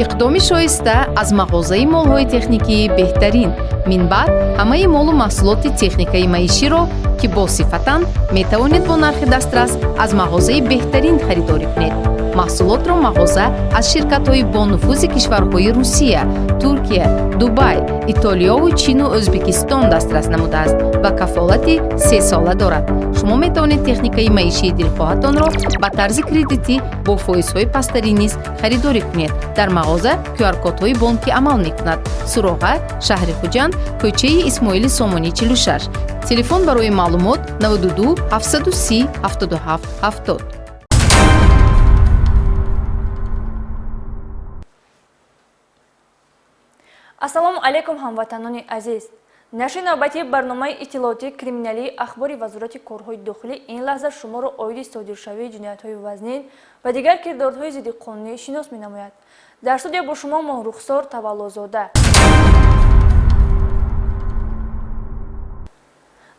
иқдоми шоиста аз мағозаи молҳои техникии беҳтарин минбаъд ҳамаи молу маҳсулоти техникаи маиширо ки босифатанд метавонед бо нархи дастрас аз мағозаи беҳтарин харидорӣ кунед. маҳсулотро мағоза аз ширкатҳои бонуфузи кишварҳои Русия, Туркия, Дубай, Итолиёву Чину Ӯзбекистон дастрас намудааст ва кафолати 3 сола дорад. шумо метавонед техникаи маишии дилхоҳатонро ба тарзи кредитӣ бо фоизҳои пасттарин низ харидорӣ кунед. дар мағоза QR-кодҳои бонкӣ амал мекунад. Суроға, шаҳри Хуҷанд, кӯчаи Исмоили Сомонӣ 46. Телефон барои маълумот 92 730 77 70. ассалому алайкум ҳамватанони азиз. нашри навбати барномаи иттилоотии криминалии ахбори вазорати корҳои дохилӣ ин лаҳза шуморо оиди содиршавии ҷиноятҳои вазнин ва дигар кирдорҳои зиддиқонунӣ шинос менамояд. дар студия бо шумо Моҳрухсор Таваллузода.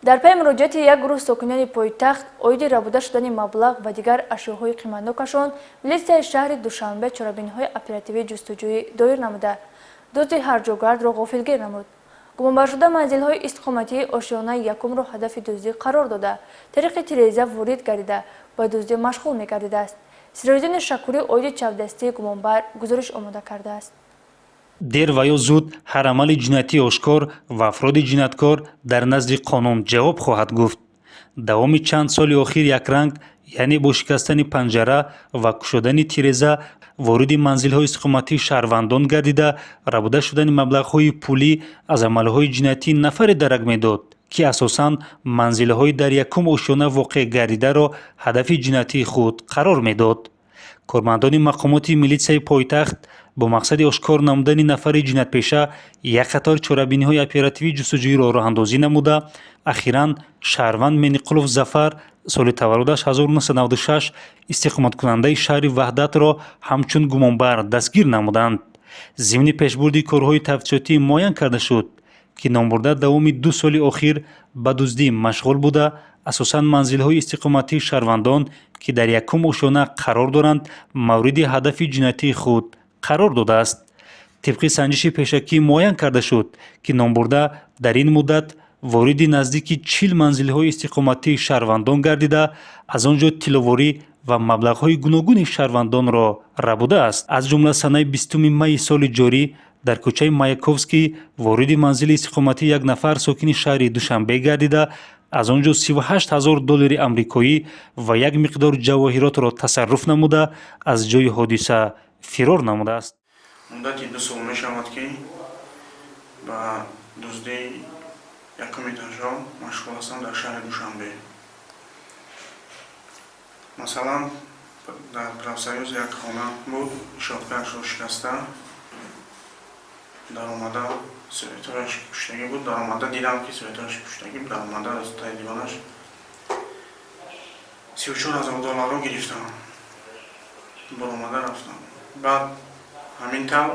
дар пай муроҷиати як гурӯҳ сокинони пойтахт оиди рабуда шудани маблағ ва дигар ашёҳои қиматнокашон милисияи шаҳри Душанбе чорабиниҳои оперативии ҷустуҷӯӣ доир намуда дузди ҳарҷогардро ғофилгир намуд. гумонбаршуда манзилҳои истиқоматии ошиёнаи якумро ҳадафи дуздӣ қарор дода тариқи тиреза ворид гардида ба дуздӣ машғул мегардидааст. Сироиддин Шакурӣ оиди чавдастии гумонбар гузориш омода кардааст. дер ва ё зуд ҳар амали ҷиноятӣ ошкор ва афроди ҷинояткор дар назди қонун ҷавоб хоҳад гуфт. давоми чанд соли охир якранг, яъне бо шикастани панҷара ва кушодани тиреза вориди манзилҳои истиқоматии шаҳрвандон гардида рабуда шудани маблағҳои пулӣ аз амалҳои ҷиноятӣ нафаре дарак медод, ки асосан манзилҳои дар якум ошиёна воқеъ гардидаро ҳадафи ҷиноятии худ қарор медод. кормандони мақомоти милитсияи пойтахт бо мақсади ошкор намудани нафари ҷиноятпеша як қатор чорабиниҳои оперативии ҷустуҷӯиро роҳандозӣ намуда, ахиран шаҳрванд Мениқулов Зафар соли таваллудаш 1996 истиқоматкунандаи шаҳри Ваҳдатро ҳамчун гумонбар дастгир намуданд. зимни пешбурди корҳои тафтишотӣ муайян карда шуд, ки номбурда давоми 2 соли охир ба дуздӣ машғул буда, асосан манзилҳои истиқоматии шаҳрвандон ки дар якум ошиёна қарор доранд мавриди ҳадафи ҷиноятии худ қарор додааст. тибқи санҷиши пешакӣ муайян карда шуд, ки номбурда дар ин муддат вориди наздики 40 манзилҳои истиқоматии шаҳрвандон гардида, аз он ҷо тиловорӣ ва маблағҳои гуногуни шаҳрвандонро рабудааст. аз ҷумла санаи 20 майи соли ҷорӣ дар кӯчаи Маяковский вориди манзили истиқоматии як нафар сокини шаҳри Душанбе гардида, аз он ҷо $38,000 амрикоӣ ва як миқдор ҷавоҳиротро тасарруф намуда, аз ҷои ҳодиса фирор намудааст. муддати 2 сол мешавад ки ба дузди якум этажҳо машғул ҳастам дар шаҳри Душанбе. масалан дар Правсоюз як хона буд, ишоткашро шикаста даромада секретараш куштагӣ буд. даромада дидам ки секретараш куштагӣ буд. даромада аз таи диванаш $34,000 гирифтам. баромада рафтам. баъд ҳамин тав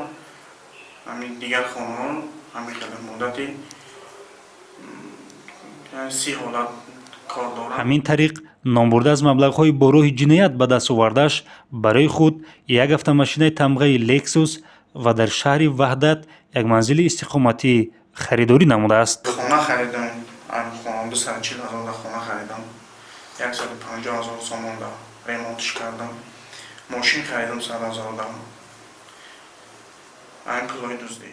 ҳамин дигар хонаҳо ҳамин қадар муддати 30 ҳолат кор дорад. ҳамин тариқ номбурда аз маблағҳои бо роҳи ҷиноят ба даст овардаш барои худ як автомашинаи тамғаи Lexus ва дар шаҳри Ваҳдат як манзили истиқоматӣ харидорӣ намудааст. хона харидам, хона 240,000 хона харидам, 150,000 сомон да ремонтш кардам, мошин харидам 100,000 айн пулҳои дуздӣ.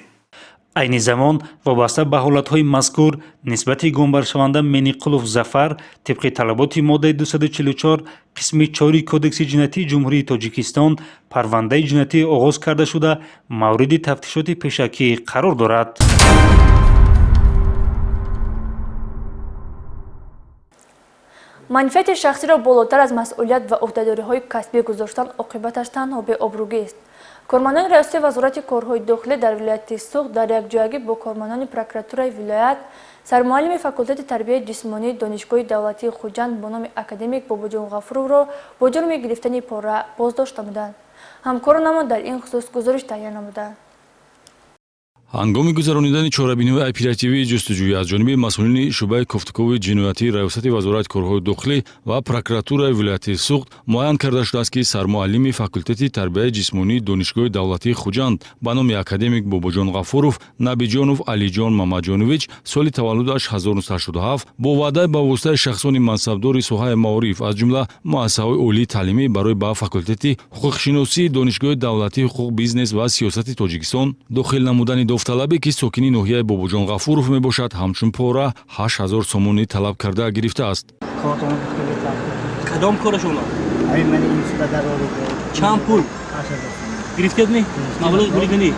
айни замон вобаста ба ҳолатҳои мазкур нисбати гумонбаршаванда Мениқулов Зафар тибқи талаботи моддаи 244 қисми 4 кодекси ҷиноятии ҷумҳурии Тоҷикистон парвандаи ҷиноятӣ оғоз карда шуда мавриди тафтишоти пешакӣ қарор дорад. манфиати шахсиро болотар аз масъулият ва ӯҳдадориҳои касбӣ гузоштан оқибаташ танҳо беобрӯгист. кормандони раёсати вазорати корҳои дохилӣ дар вилояти Суғд дар якҷоягӣ бо кормандони прокуратураи вилоят, сармуаллими факултати тарбияи ҷисмонии донишгоҳи давлатии Хуҷанд бо номи академик Бобоҷон Ғафуровро бо ҷурми гирифтани пора боздошт намуданд. ҳамкоронамон дар ин хусус гузориш таҳия намуданд. ҳангоми гузаронидани чорабиниҳои оперативии ҷустуҷӯӣ аз ҷониби масъулини шуъбаи кофтукови ҷиноятӣ раёсати вазорати корҳои дохилӣ ва прокуратураи вилояти Суғд муайян карда шудааст, ки сармуаллими факултати тарбияи ҷисмонии донишгоҳи давлатии Хуҷанд ба номи академик Бобоҷон Ғафуров Набиҷонов Алиҷон Мамаҷонович соли таваллудаш 1987 бо ваъда ба воситаи шахсони мансабдори соҳаи маориф аз ҷумла муассисаҳои олии таълимӣ барои ба факултати ҳуқуқшиносии донишгоҳи давлатии ҳуқуқ, бизнес ва сиёсати Тоҷикистон дохил намудани давталабе, ки сокини ноҳияи Бобоҷон Ғафуров мебошад, ҳамчун пора 8000 сомонӣ талаб карда гирифтааст. کدام کارشونه؟ چند پول؟ گرفتید نی؟ مبلغ بریدنی؟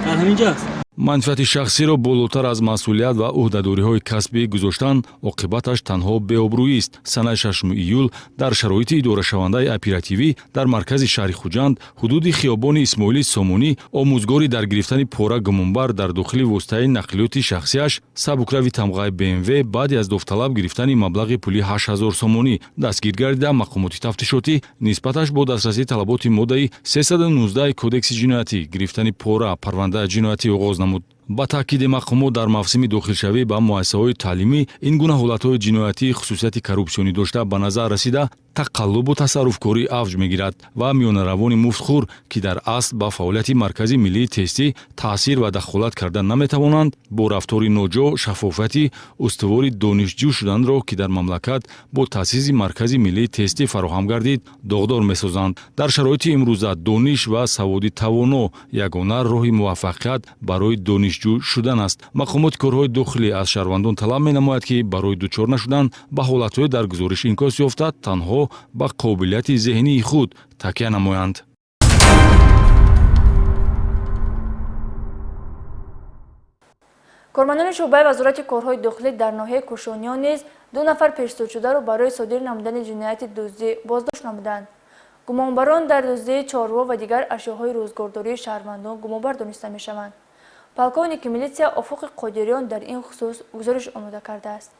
در همینجاست. манфиати шахсиро болотар аз масъулият ва ӯҳдадориҳои касбӣ гузоштан оқибаташ танҳо беобрӯист. санаи 6 июл дар шароити идорашавандаи оперативӣ дар маркази шаҳри Хуҷанд ҳудуди хиёбони Исмоили Сомонӣ омӯзгори дар гирифтани пора гумонбар дар дохили воситаи нақлиёти шахсияш сабукрави тамғаи БМВ баъди аз довталаб гирифтани маблағи пули 8000 сомонӣ дастгир гардида мақомоти тафтишотӣ нисбаташ бо дастрасии талаботи моддаи 319 кодекси ҷиноятӣ гирифтани пора парвандаи ҷиноятӣ оғоз намуд. ба таъкиди мақомот дар мавсими дохилшавӣ ба муассисаҳои таълимӣ ин гуна ҳолатҳои ҷиноятии хусусияти коррупсионӣ дошта ба назар расида тақаллубу тасарруфкорӣ авҷ мегирад ва миёнаравони муфтхур, ки дар асл ба фаъолияти маркази миллии тестӣ таъсир ва дахолат карда наметавонанд, бо рафтори ноҷо шафофияти устувори донишҷӯ шуданро, ки дар мамлакат бо таъсиси маркази миллии тестӣ фароҳам гардид, догдор месозанд. дар шароити имрӯза дониш ва саводи тавоно ягона роҳи муваффақият барои донишҷӯ шудан аст. мақомоти корҳои дохилӣ аз шаҳрвандон талаб менамояд, ки барои дучор нашудан ба ҳолатҳое дар гузориш инкос ёфта танҳо ба қобилияти зеҳнии худ такя намоянд. кормандони шӯъбаи вазорати корҳои дохилӣ дар ноҳияи Кӯшониён низ 2 нафар пешсудшударо барои содир намудани ҷинояти дуздӣ боздошт намуданд. гумонбарон дар дуздии чорво ва дигар ашёҳои рӯзгордории шаҳрвандон гумонбар дониста мешаванд. полковники милитсия Офуқи Қодириён дар ин хусус гузориш омода кардааст.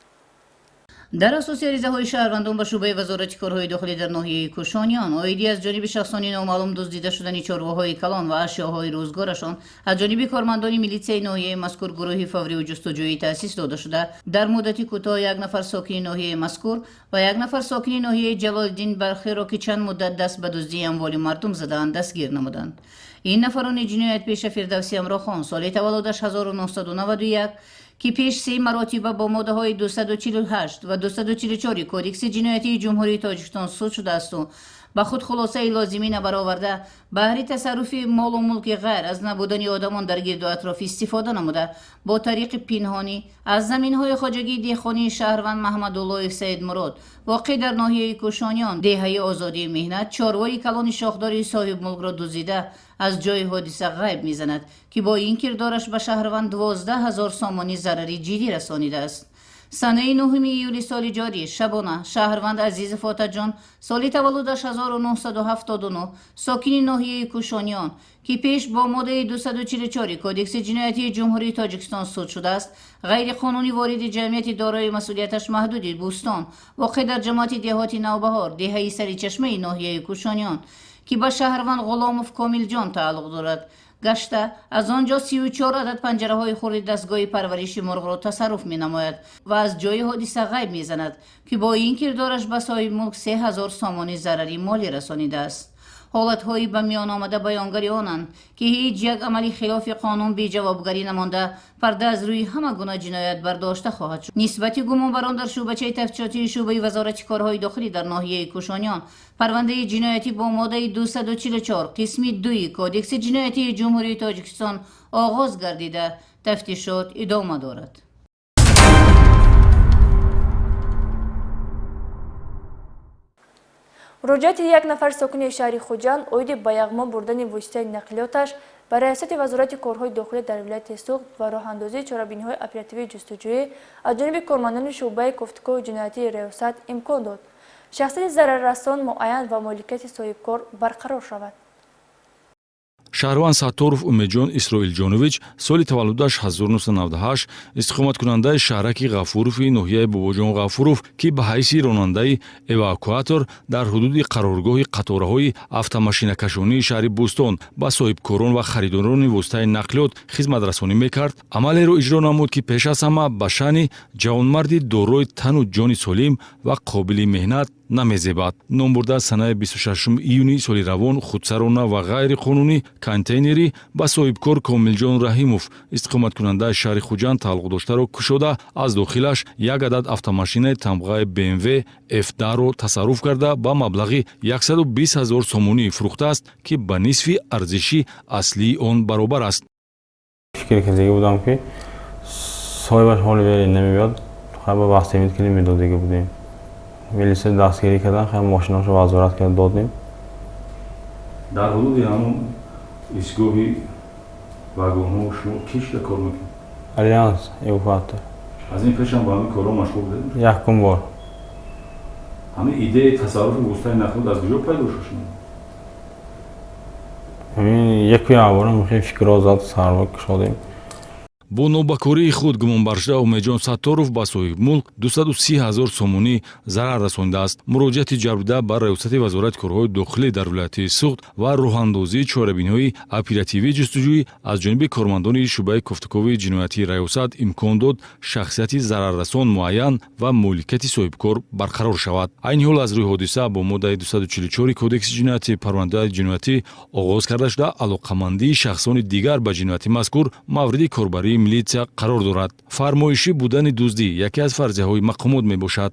дар асоси аризаҳои шаҳрвандон ба шӯъбаи вазорати корҳои дохилӣ дар ноҳияи Кӯшониён оиди аз ҷониби шахсони номаълум дуздида шудани чорвоҳои калон ва ашёҳои рӯзгорашон аз ҷониби кормандони милитсияи ноҳияи мазкур гурӯҳи фаврию ҷустуҷӯӣ таъсис дода шуда дар муддати кӯтоҳ 1 нафар сокини ноҳияи мазкур ва 1 нафар сокини ноҳияи Ҷалолиддин Бархиро, ки чанд муддат даст ба дуздии амволи мардум задаанд, дастгир намуданд. ин нафарони ҷиноятпеша Фирдавси Амрохон соли таваллудаш 1991, ки пеш 3 маротиба бо моддаҳои 248 ва 244 кодекси ҷиноятии ҷумҳурии Тоҷикистон суд шудаасту ба худ хулосаи лозимӣ набароварда баҳри тасарруфи молу мулки ғайр аз набудани одамон дар гирду атроф истифода намуда бо тариқи пинҳонӣ аз заминҳои хоҷагии деҳқонии шаҳрванд Маҳмадуллоев Саидмурод воқеъ дар ноҳияи Кӯшониён деҳаи озодии меҳнат чорвои калони шохдори соҳибмулкро дуздида аз ҷои ҳодиса ғайб мезанад, ки бо ин кирдораш ба шаҳрванд 12000 сомонӣ зарари ҷиддӣ расонидааст. санаи 9 июли соли ҷорӣ шабона шаҳрванд Азизов Отаҷон соли таваллудаш 1979 сокини ноҳияи Кӯшониён, ки пеш бо моддаи 244 кодекси ҷиноятии ҷумҳурии Тоҷикистон суд шудааст, ғайриқонунӣ вориди ҷамъияти дорои масъулияташ маҳдуди Бӯстон воқеъ дар ҷамоати деҳоти Навбаҳор деҳаи Саричашмаи ноҳияи Кӯшониён, ки ба шаҳрванд Ғуломов Комилҷон тааллуқ дорад, гашта аз он ҷо 34 адад панҷараҳои хурди дастгоҳи парвариши мурғро тасарруф менамояд ва аз ҷои ҳодиса ғайб мезанад, ки бо ин кирдораш ба соҳибмулк 3000 сомонӣ зарари молӣ расонидааст. ҳолатҳои ба миён омада баёнгари онанд, ки ҳеҷ як амали хилофи қонун беҷавобгарӣ намонда парда аз рӯи ҳама гуна ҷиноят бардошта хоҳад шуд. нисбати гумонбарон дар шӯъбачаи тафтишотии шӯъбаи вазорати корҳои дохилӣ дар ноҳияи Кӯшониён парвандаи ҷиноятӣ бо моддаи 244 қисми 2 кодекси ҷиноятии ҷумҳурии Тоҷикистон оғоз гардида тафтишот идома дорад. муроҷиати як нафар сокини шаҳри Хуҷанд оиди ба яғмо бурдани воситаи нақлиёташ ба раёсати вазорати корҳои дохилӣ дар вилояти Суғд ва роҳандозии чорабиниҳои оперативии ҷустуҷӯӣ аз ҷониби кормандони шӯъбаи кофтукови ҷиноятии раёсат имкон дод шахсияти зараррасон муайян ва моликияти соҳибкор барқарор шавад. шаҳрванд Сатторов Умедҷон Исроилҷонович соли таваллудаш 1998 истиқоматкунандаи шаҳраки Ғафурови ноҳияи Бобоҷон Ғафуров ки ба ҳайси ронандаи эвакуатор дар ҳудуди қароргоҳи қатораҳои автомашинакашонии шаҳри Бӯстон ба соҳибкорон ва харидорони воситаи нақлиёт хизматрасонӣ мекард, амалеро иҷро намуд, ки пеш аз ҳама ба шаъни ҷавонмарди дорои тану ҷони солим ва қобили меҳнат намезебад. Ном бурда санаи 26 июни соли равон худсарона ва ғайриқонунӣ контейнери ба соҳибкор Комилҷон Раҳимов истиқоматкунандаи шаҳри Хуҷанд тааллуқдоштаро кушода аз дохилаш як адад автомашинаи тамғаи BMW F10-ро тасарруф карда ба маблағи 120 000 сомонӣ фурӯхтааст, ки ба нисфи арзиши аслии он баробар аст. фикр карда будам, ки соҳибаш ҳоли вери намеёд, хаба вақте миткили медодига будем. Милиция дастгирӣ кардан, хам машинашо вазорат кард додем. дар ҳудуди ҳамон истгоҳи вагонҳо шумо ки шуда кор мекунед? Альянс эвакуатор. аз ин пешам ба ҳамин корҳо машғул будед? Якум бор. ҳамин идеяи тасарруфи воситаи нақлиёт аз куҷо пайдо шуд шумо? Ҳамин яку аввора мехоҳем фикрро зад сарва кушодем. бо нобакории худ гумонбаршуда Умедҷон Сатторов ба соҳибмулк 230 000 сомонӣ зарар расонидааст. муроҷиати ҷарбида ба раёсати вазорати корҳои дохилӣ дар вилояти Суғд ва роҳандозии чорабиниҳои оперативии ҷустуҷӯӣ аз ҷониби кормандони шуъбаи кофтукови ҷиноятии раёсат имкон дод шахсияти зараррасон муайян ва моликияти соҳибкор барқарор шавад. айни ҳол аз рӯи ҳодиса бо моддаи 244 кодекси ҷиноятӣ парвандаи ҷиноятӣ оғоз карда шуда алоқамандии шахсони дигар ба ҷинояти мазкур мавриди корбарии милитсия қарор дорад. фармоишӣ будани дуздӣ яке аз фарзияҳои мақомот мебошад.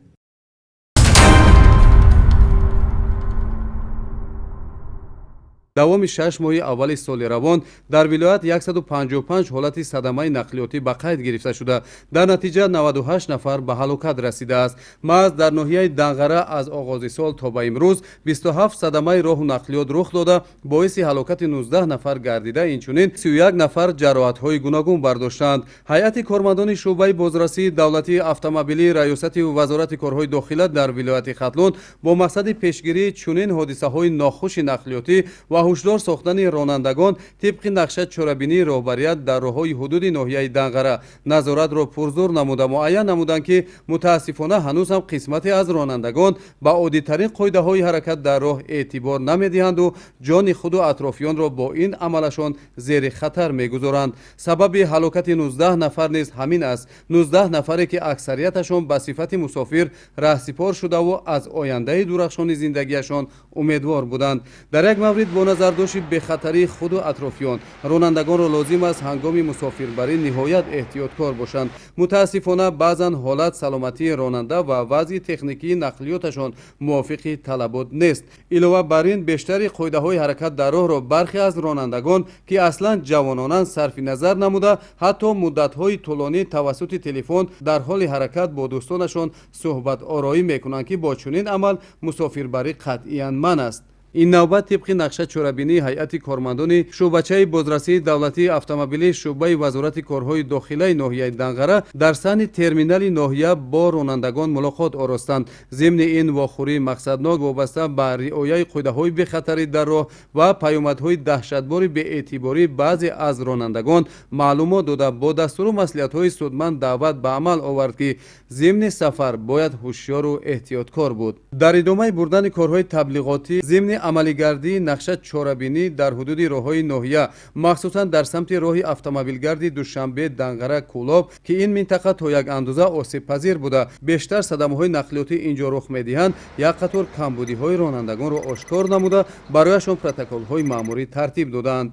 давоми 6 моҳи аввали соли равон дар вилоят 155 ҳолати садамаи нақлиётӣ ба қайд гирифта шуда, дар натиҷа 98 нафар ба ҳалокат расидааст. маҳз дар ноҳияи Данғара аз оғози сол то ба имрӯз 27 садамаи роҳу нақлиёт рух дода, боиси ҳалокати 19 нафар гардида, инчунин 31 нафар ҷароҳатҳои гуногун бардоштанд. ҳайати кормандони шуъбаи бозрасии давлатии автомобилии раёсати вазорати корҳои дохила дар вилояти Хатлон бо мақсади пешгирии чунин ҳодисаҳои нохуши нақлиётӣ ва ҳушдор сохтани ронандагон тибқи нақша чорабинии роҳбарият дар роҳҳои ҳудуди ноҳияи Данғара назоратро пурзур намуда муайян намуданд, ки мутаассифона ҳанӯз ҳам қисмате аз ронандагон ба оддитарин қоидаҳои ҳаракат дар роҳ эътибор намедиҳанду ҷони худу атрофиёнро бо ин амалашон зери хатар мегузоранд. сабаби ҳалокати 19 нафар низ ҳамин аст. 19 нафаре, ки аксарияташон ба сифати мусофир раҳсипор шудаву аз ояндаи дурахшони зиндагиашон умедвор буданд. дар як маврид бо назардошти бехатарии худу атрофиён ронандагонро лозим аст ҳангоми мусофирбарӣ ниҳоят эҳтиёткор бошанд. мутаассифона баъзан ҳолат саломатии ронанда ва вазъи техникии нақлиёташон мувофиқи талабот нест. илова бар ин бештари қоидаҳои ҳаракат дар роҳро бархе аз ронандагон, ки аслан ҷавононанд, сарфи назар намуда ҳатто муддатҳои тӯлонӣ тавассути телефон дар ҳоли ҳаракат бо дӯстонашон суҳбатороӣ мекунанд, ки бо чунин амал мусофирбарӣ қатъиян ман аст. ин навбат тибқи нақша чорабинии ҳайати кормандони шуъбачаи бозрасии давлатии автомобилии шуъбаи вазорати корҳои дохилаи ноҳияи Данғара дар саҳни терминали ноҳия бо ронандагон мулоқот оростанд. зимни ин вохӯрии мақсаднок вобаста ба риояи қоидаҳои бехатарӣ дар роҳ ва паёмадҳои даҳшатбори беэътибории баъзе аз ронандагон маълумот дода бо дастуру маслиҳатҳои судманд даъват ба амал овард, ки зимни сафар бояд ҳушёру эҳтиёткор буд. дар идомаи бурдани корҳои таблиғотӣ зимни амалигардии нақша чорабинӣ дар ҳудуди роҳҳои ноҳия, махсусан дар самти роҳи автомобилгарди Душанбе Данғара Кӯлоб, ки ин минтақа то як андоза осебпазир буда, бештар садамаҳои нақлиётӣ ин ҷо рух медиҳанд, як қатор камбудиҳои ронандагонро ошкор намуда барояшон протоколҳои маъмурӣ тартиб доданд.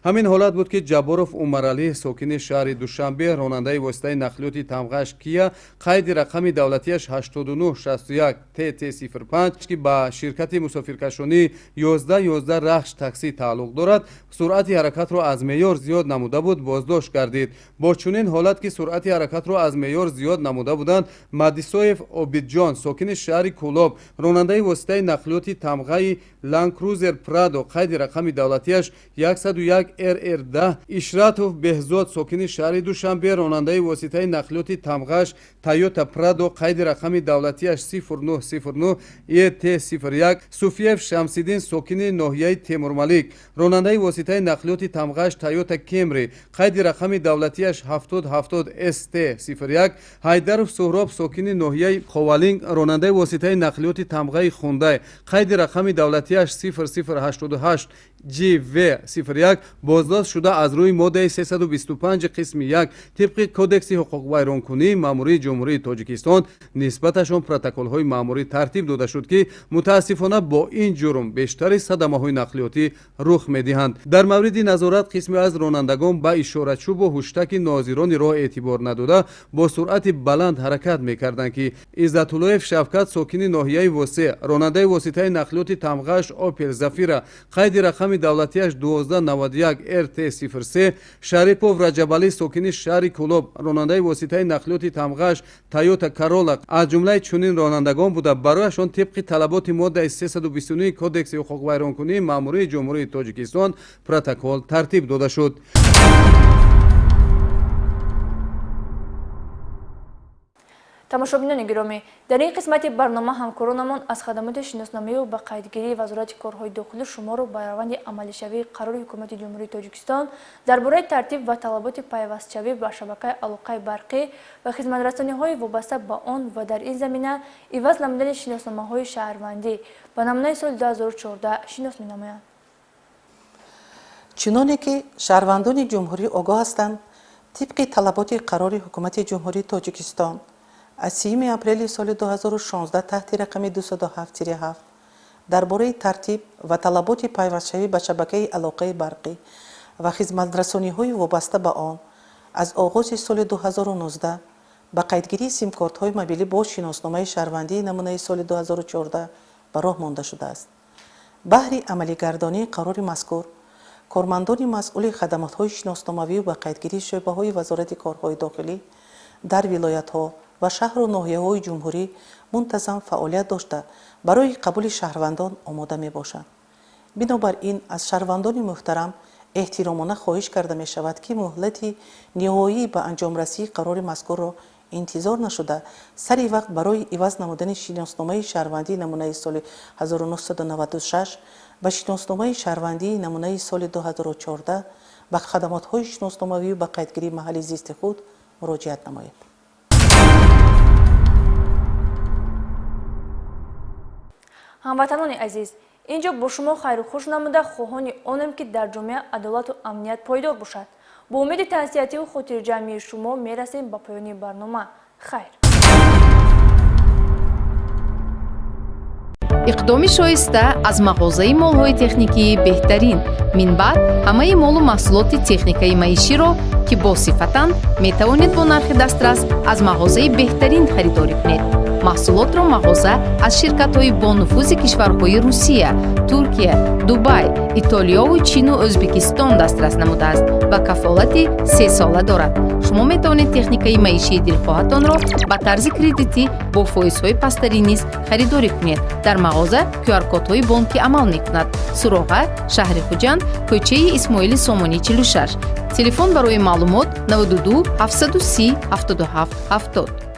ҳамин ҳолат буд, ки Ҷабборов Умаралӣ, сокини шаҳри Душанбе, ронандаи воситаи нақлиёти тамғаш Кия, қайди рақами давлатиаш 8961 ТТ05, ки ба ширкати мусофиркашонӣ 1111 Рахш таксӣ тааллуқ дорад, суръати ҳаракатро аз меъёр зиёд намуда буд, боздошт гардид. бо чунин ҳолат, ки суръати ҳаракатро аз меъёр зиёд намуда буданд, Мадисоев Обидҷон, сокини шаҳри Кӯлоб, ронандаи воситаи нақлиёти тамғаи Land Cruiser Prado, қайди рақами давлатиаш 101 91 RR10 Ишратов Беҳзод сокини шаҳри Душанбе ронандаи воситаи нақлиёти тамғаш Toyota Prado қайди рақами давлатиаш 0909 ET01 Суфиев Шамсиддин сокини ноҳияи Темурмалик ронандаи воситаи нақлиёти тамғаш Toyota Camry қайди рақами давлатиаш 7070 ST01 Ҳайдаров Суҳроб сокини ноҳияи Ховалинг ронандаи воситаи нақлиёти тамғаи Хундай қайди рақами давлатиаш 0088 GV01 боздост шуда аз рӯи моддаи 325 қисми 1 тибқи кодекси ҳуқуқвайронкунии маъмурии ҷумҳурии Тоҷикистон нисбаташон протоколҳои маъмурӣ тартиб дода шуд ки мутаассифона бо ин ҷурм бештари садамаҳои нақлиётӣ рух медиҳанд. Дар мавриди назорат қисме аз ронандагон ба ишорачӯбу ҳуштаки нозирони роҳ эътибор надода бо суръати баланд ҳаракат мекарданд ки Иззатуллоев Шавкат сокини ноҳияи Восе ронандаи воситаи нақлиёти тамғаш Opel Zafira қайди рақами давлатиаш 1291 RT03 Шарипов Раҷабалӣ сокини шаҳри Кӯлоб ронандаи воситаи нақлиёти тамғаш Toyota Corolla аз ҷумлаи чунин ронандагон буда барояшон тибқи талаботи моддаи 329 кодекси ҳуқуқвайронкунии маъмурии ҷумҳурии Тоҷикистон протокол тартиб дода шуд. тамошобинони гиромӣ, дар ин қисмати барнома ҳамкоронамон аз хадамоти шиносномаву ба қайдгирии Вазорати корҳои дохилӣ шуморо ба раванди амалишавии қарори ҳукумати ҷумҳурии Тоҷикистон дар бораи тартиб ва талаботи пайвастшавӣ ба шабакаи алоқаи барқӣ ва хизматрасониҳои вобаста ба он ва дар ин замина иваз намудани шиносномаҳои шаҳрвандӣ ба намунаи соли 2014 шинос менамоянд. чуноне ки шаҳрвандони ҷумҳурӣ огоҳ ҳастанд, тибқи талаботи қарори ҳукумати ҷумҳурии Тоҷикистон аз 3 апрели соли 2016 таҳти рақами 207-7 дар бораи тартиб ва талаботи пайвастшавӣ ба шабакаи алоқаи барқӣ ва хизматрасониҳои вобаста ба он аз оғози соли 2019 ба қайдгирии симкортҳои мобилӣ бо шиносномаи шаҳрвандии намунаи соли 2014 ба роҳ монда шудааст. баҳри амалигардонии қарори мазкур кормандони масъули хадамотҳои шиносномавию ба қайдгирии шӯъбаҳои Вазорати корҳои дохилӣ дар вилоятҳо ва шаҳру ноҳияҳои ҷумҳурӣ мунтазам фаъолият дошта барои қабули шаҳрвандон омода мебошанд. бинобар ин аз шаҳрвандони муҳтарам эҳтиромона хоҳиш карда мешавад ки муҳлати ниҳоӣ ба анҷомрасии қарори мазкурро интизор нашуда сари вақт барои иваз намудани шиносномаи шаҳрвандии намунаи соли 1996 ба шиносномаи шаҳрвандии намунаи соли 2014 ба хадамотҳои шиносномавию ба қайдгирии маҳалли зисти худ муроҷиат намоед. ҳамватанони азиз, инҷо бо шумо хайру хуш намуда хоҳони онем ки дар ҷомеа адолату амният пойдор бошад. бо умеди таҳсиятиву хотирҷамъии шумо мерасем ба поёни барнома. хайр. иқдоми шоиста аз мағозаи молҳои техникии беҳтарин минбаъд ҳамаи молу маҳсулоти техникаи маиширо ки босифатанд метавонед бо нархи дастрас аз мағозаи беҳтарин харидорӣ кунед. маҳсулотро мағоза аз ширкатҳои бонуфузи кишварҳои Русия, Туркия, Дубай, Итолиёву Чину Ӯзбекистон дастрас намудааст ва кафолати 3 сола дорад. шумо метавонед техникаи маишии дилхоҳатонро ба тарзи кредитӣ бо фоизҳои пастарӣ низ харидорӣ кунед. дар мағоза QR-кодҳои бонкӣ амал мекунад. Суроға, шаҳри Хуҷанд, кӯчаи Исмоили Сомонӣ 46. Телефон барои маълумот 92 730 77 70.